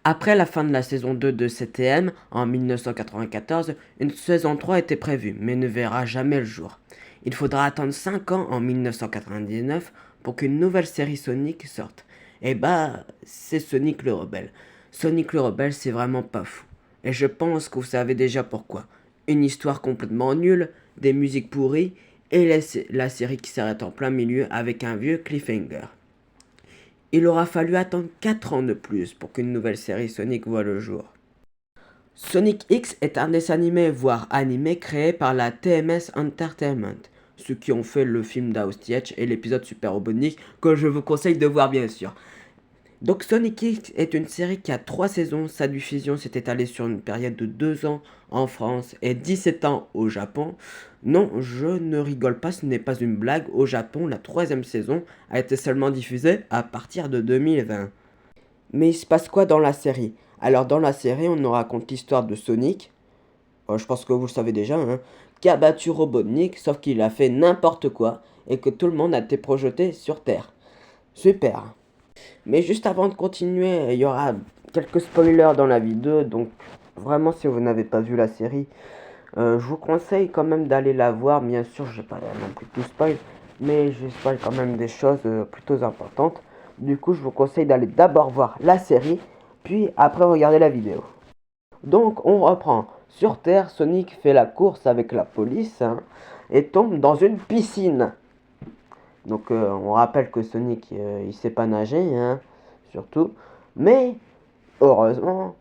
Après la fin de la saison 2 de CTM en 1994, une saison 3 était prévue, mais ne verra jamais le jour. Il faudra attendre 5 ans en 1999 pour qu'une nouvelle série Sonic sorte. Et bah, c'est Sonic le Rebelle. Sonic le Rebelle, c'est vraiment pas fou. Et je pense que vous savez déjà pourquoi. Une histoire complètement nulle, des musiques pourries, et la série qui s'arrête en plein milieu avec un vieux cliffhanger. Il aura fallu attendre 4 ans de plus pour qu'une nouvelle série Sonic voie le jour. Sonic X est un dessin animé voire animé créé par la TMS Entertainment, ceux qui ont fait le film d'Austich et l'épisode Super Robotnik que je vous conseille de voir bien sûr. Donc Sonic X est une série qui a 3 saisons, sa diffusion s'est étalée sur une période de 2 ans en France et 17 ans au Japon. Non, je ne rigole pas, ce n'est pas une blague, au Japon la 3e saison a été seulement diffusée à partir de 2020. Mais il se passe quoi dans la série? Alors dans la série on nous raconte l'histoire de Sonic, je pense que vous le savez déjà, hein, qui a battu Robotnik sauf qu'il a fait n'importe quoi et que tout le monde a été projeté sur Terre. Super. Mais juste avant de continuer, il y aura quelques spoilers dans la vidéo, donc vraiment si vous n'avez pas vu la série, je vous conseille quand même d'aller la voir. Bien sûr, je vais pas non plus tout spoil, mais je spoil quand même des choses plutôt importantes. Du coup, je vous conseille d'aller d'abord voir la série, puis après regarder la vidéo. Donc, on reprend. Sur Terre, Sonic fait la course avec la police hein, et tombe dans une piscine. Donc on rappelle que Sonic il sait pas nager hein, surtout. Mais heureusement,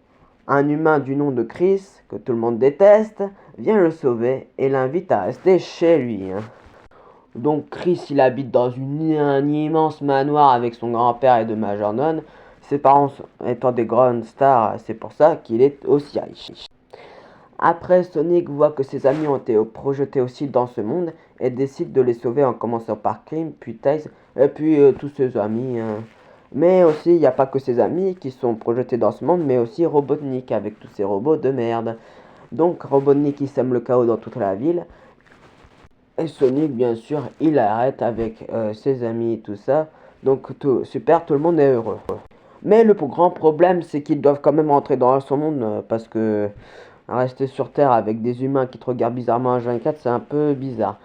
un humain du nom de Chris, que tout le monde déteste, vient le sauver et l'invite à rester chez lui. Hein. Donc Chris il habite dans un immense manoir avec son grand-père et deux majordomes. Ses parents étant des grandes stars, c'est pour ça qu'il est aussi riche. Après, Sonic voit que ses amis ont été projetés aussi dans ce monde et décide de les sauver en commençant par Cream, puis Tails, et puis tous ses amis. Hein. Mais aussi, il n'y a pas que ses amis qui sont projetés dans ce monde, mais aussi Robotnik avec tous ces robots de merde. Donc Robotnik il sème le chaos dans toute la ville. Et Sonic, bien sûr, il arrête avec ses amis et tout ça. Donc super, tout le monde est heureux. Mais le plus grand problème, c'est qu'ils doivent quand même rentrer dans son monde parce que rester sur Terre avec des humains qui te regardent bizarrement à 24, c'est un peu bizarre.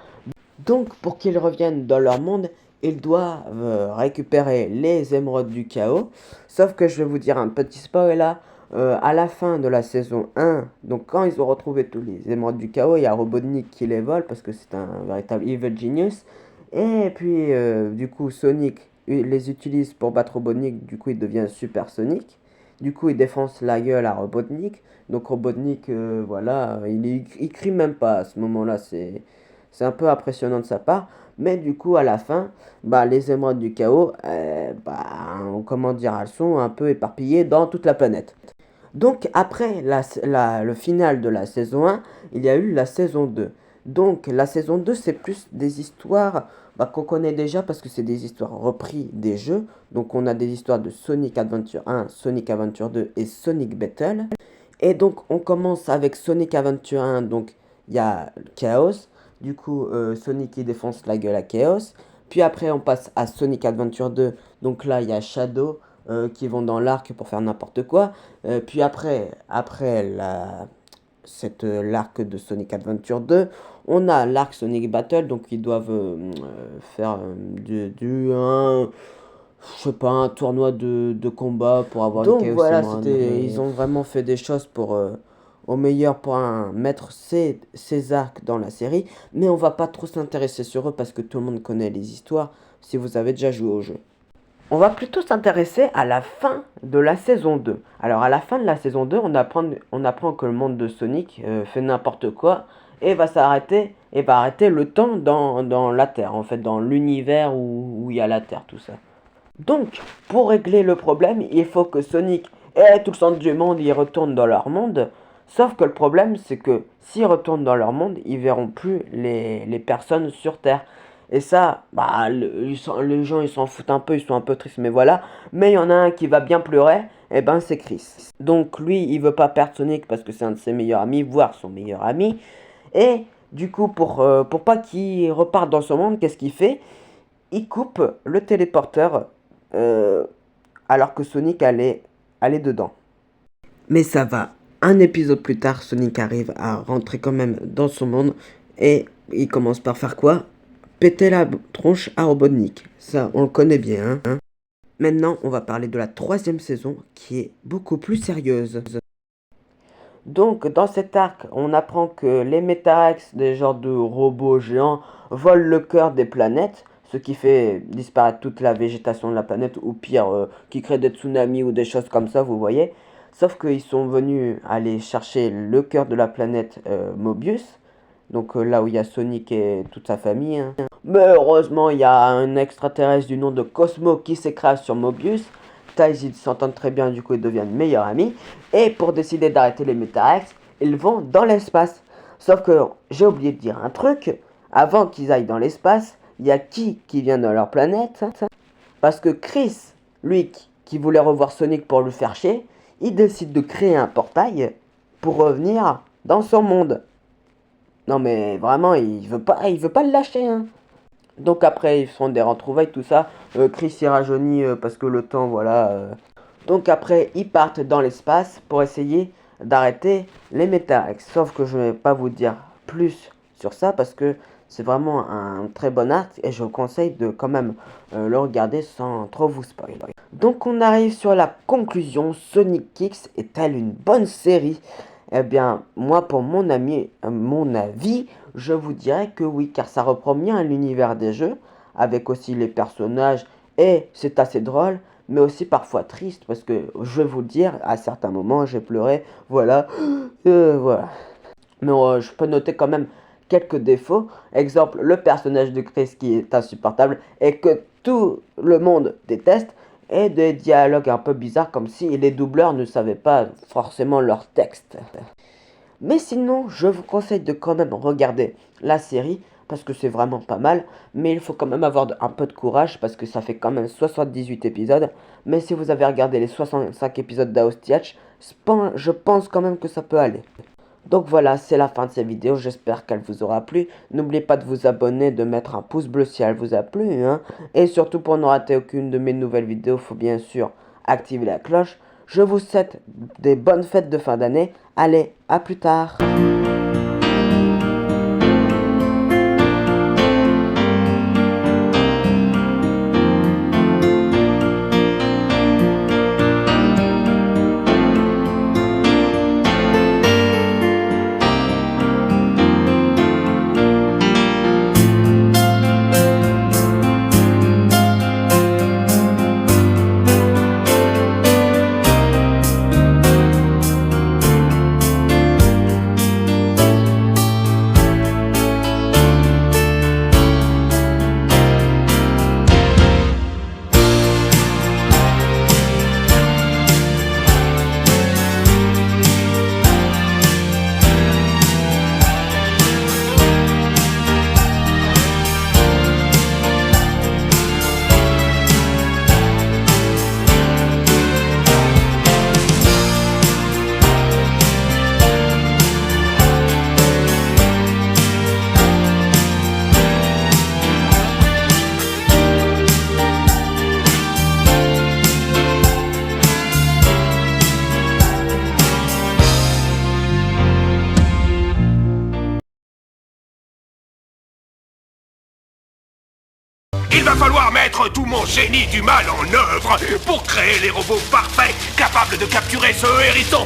Donc, pour qu'ils reviennent dans leur monde, ils doivent récupérer les émeraudes du chaos. Sauf que je vais vous dire un petit spoil là. À la fin de la saison 1, donc quand ils ont retrouvé tous les émeraudes du chaos, il y a Robotnik qui les vole parce que c'est un véritable evil genius. Et puis, du coup, Sonic les utilise pour battre Robotnik. Du coup, il devient Super Sonic. Du coup, il défonce la gueule à Robotnik. Donc, Robotnik, voilà, il crie même pas à ce moment-là. C'est un peu impressionnant de sa part. Mais du coup, à la fin, bah, les émeraudes du chaos, comment dire, elles sont un peu éparpillées dans toute la planète. Donc, après le final de la saison 1, il y a eu la saison 2. Donc, la saison 2, c'est plus des histoires qu'on connaît déjà parce que c'est des histoires reprises des jeux. Donc, on a des histoires de Sonic Adventure 1, Sonic Adventure 2 et Sonic Battle. Et donc, on commence avec Sonic Adventure 1. Donc, il y a Chaos. Du coup, Sonic il défonce la gueule à Chaos. Puis après, on passe à Sonic Adventure 2. Donc là, il y a Shadow qui vont dans l'arc pour faire n'importe quoi. Puis après l'arc de Sonic Adventure 2, on a l'arc Sonic Battle. Donc, ils doivent faire je sais pas, un tournoi de combat pour avoir une Chaos voilà, Emerald, mais ils ont vraiment fait des choses pour au meilleur pour mettre ces arcs dans la série, mais on va pas trop s'intéresser sur eux parce que tout le monde connaît les histoires si vous avez déjà joué au jeu. On va plutôt s'intéresser à la fin de la saison 2. Alors à la fin de la saison 2, on apprend que le monde de Sonic fait n'importe quoi et va s'arrêter et va arrêter le temps dans la Terre, en fait dans l'univers où il y a la Terre, tout ça. Donc, pour régler le problème, il faut que Sonic et tout le centre du monde y retournent dans leur monde. Sauf que le problème, c'est que s'ils retournent dans leur monde, ils verront plus les personnes sur Terre. Et ça, les gens ils s'en foutent un peu, ils sont un peu tristes, mais voilà. Mais il y en a un qui va bien pleurer, et ben c'est Chris. Donc lui, il veut pas perdre Sonic parce que c'est un de ses meilleurs amis, voire son meilleur ami. Et du coup, pour pas qu'il reparte dans son monde, qu'est-ce qu'il fait? Il coupe le téléporteur alors que Sonic allait dedans. Mais ça va. Un épisode plus tard, Sonic arrive à rentrer quand même dans son monde et il commence par faire quoi? Péter la tronche à Robotnik. Ça, on le connaît bien, hein. Maintenant, on va parler de la troisième saison qui est beaucoup plus sérieuse. Donc, dans cet arc, on apprend que les Metarex, des genres de robots géants, volent le cœur des planètes, ce qui fait disparaître toute la végétation de la planète, ou pire, qui crée des tsunamis ou des choses comme ça, vous voyez. Sauf qu'ils sont venus aller chercher le cœur de la planète Mobius, donc là où il y a Sonic et toute sa famille, hein. Mais heureusement, il y a un extraterrestre du nom de Cosmo qui s'écrase sur Mobius. Tails, ils s'entendent très bien, du coup ils deviennent meilleurs amis. Et pour décider d'arrêter les Metarex, ils vont dans l'espace. Sauf que j'ai oublié de dire un truc. Avant qu'ils aillent dans l'espace, il y a qui vient dans leur planète? Parce que Chris, lui qui voulait revoir Sonic pour le faire chier, il décide de créer un portail pour revenir dans son monde. Non mais vraiment, il veut pas le lâcher, hein. Donc après, ils font des retrouvailles, tout ça. Chris y rajeunit parce que le temps, voilà. Donc après, ils partent dans l'espace pour essayer d'arrêter les Metarex. Sauf que je ne vais pas vous dire plus sur ça parce que c'est vraiment un très bon arc et je vous conseille de quand même le regarder sans trop vous spoiler. Donc on arrive sur la conclusion. Sonic X est-elle une bonne série? Eh bien, moi, pour mon avis, je vous dirais que oui, car ça reprend bien l'univers des jeux, avec aussi les personnages, et c'est assez drôle, mais aussi parfois triste, parce que, je vais vous le dire, à certains moments, j'ai pleuré, voilà, voilà. Mais je peux noter quand même quelques défauts. Exemple, le personnage de Chris qui est insupportable, et que tout le monde déteste, et des dialogues un peu bizarres comme si les doubleurs ne savaient pas forcément leur texte. Mais sinon, je vous conseille de quand même regarder la série parce que c'est vraiment pas mal. Mais il faut quand même avoir un peu de courage parce que ça fait quand même 78 épisodes. Mais si vous avez regardé les 65 épisodes d'Aostiach, je pense quand même que ça peut aller. Donc voilà, c'est la fin de cette vidéo, j'espère qu'elle vous aura plu. N'oubliez pas de vous abonner, de mettre un pouce bleu si elle vous a plu, hein. Et surtout pour ne rater aucune de mes nouvelles vidéos, il faut bien sûr activer la cloche. Je vous souhaite des bonnes fêtes de fin d'année. Allez, à plus tard. Il va falloir mettre tout mon génie du mal en œuvre pour créer les robots parfaits, capables de capturer ce hérisson